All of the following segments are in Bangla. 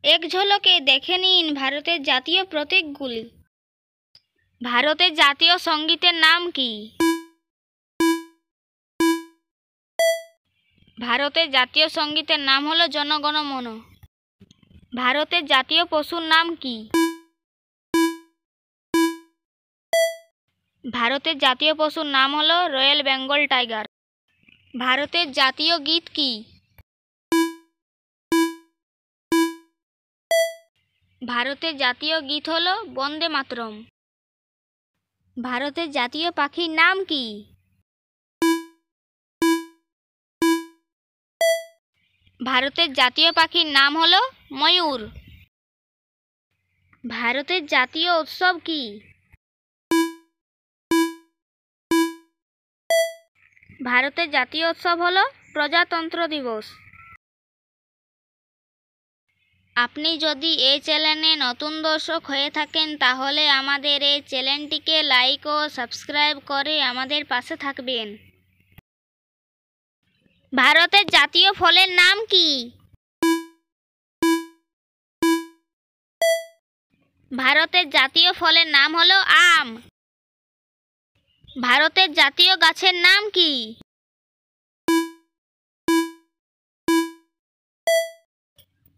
এক ঝলকে দেখে নিন ভারতের জাতীয় প্রতীকগুলি। ভারতের জাতীয় সঙ্গীতের নাম কি? ভারতের জাতীয় সঙ্গীতের নাম হলো জনগণ মন। ভারতের জাতীয় পশুর নাম কি? ভারতের জাতীয় পশুর নাম হলো রয়্যাল বেঙ্গল টাইগার। ভারতের জাতীয় গীত কি? ভারতের জাতীয় গীত হলো বন্দে মাতরম। ভারতের জাতীয় পাখির নাম কি? ভারতের জাতীয় পাখির নাম হলো ময়ূর। ভারতের জাতীয় উৎসব কি? ভারতের জাতীয় উৎসব হলো প্রজাতন্ত্র দিবস। আপনি যদি এই চ্যানেলে নতুন দর্শক হয়ে থাকেন তাহলে আমাদের এই চ্যানেলটিকে লাইক ও সাবস্ক্রাইব করে আমাদের পাশে থাকবেন। ভারতের জাতীয় ফলের নাম কি? ভারতের জাতীয় ফলের নাম হলো আম। ভারতের জাতীয় গাছের নাম কি?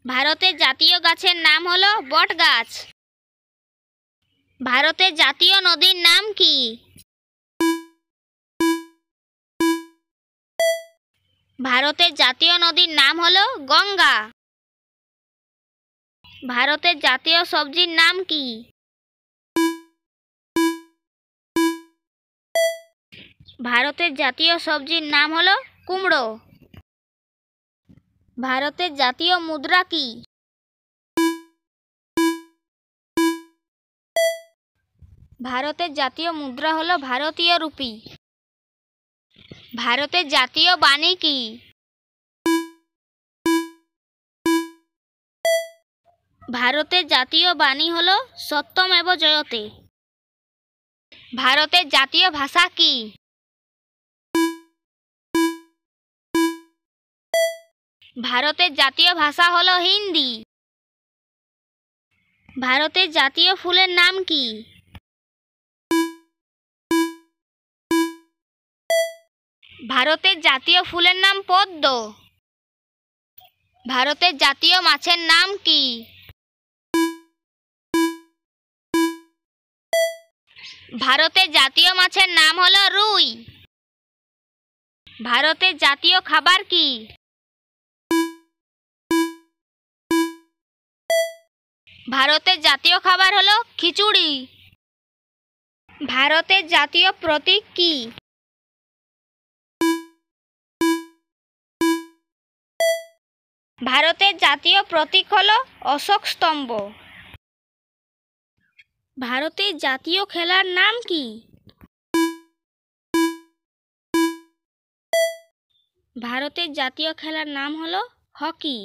ভারতের জাতীয় গাছের নাম হলো বটগাছ। ভারতের জাতীয় নদীর নাম কি? ভারতের জাতীয় নদীর নাম হলো গঙ্গা। ভারতের জাতীয় সবজির নাম কি? ভারতের জাতীয় সবজির নাম হলো কুমড়ো। ভারতের জাতীয় মুদ্রা কি? ভারতের জাতীয় মুদ্রা হলো ভারতীয় রুপি। ভারতের জাতীয় বাণী কি? ভারতের জাতীয় বাণী হলো সত্যমেব জয়তে। ভারতের জাতীয় ভাষা কি? ভারতের জাতীয় ভাষা হলো হিন্দি। ভারতের জাতীয় ফুলের নাম কি? ভারতের জাতীয় ফুলের নাম পদ্ম। ভারতের জাতীয় মাছের নাম কি? ভারতের জাতীয় মাছের নাম হলো রুই। ভারতের জাতীয় খাবার কি? ভারতের জাতীয় খাবার হলো খিচুড়ি। ভারতের জাতীয় প্রতীক কি? ভারতের জাতীয় প্রতীক হলো অশোক স্তম্ভ। ভারতের জাতীয় খেলার নাম কি? ভারতের জাতীয় খেলার নাম হলো হকি।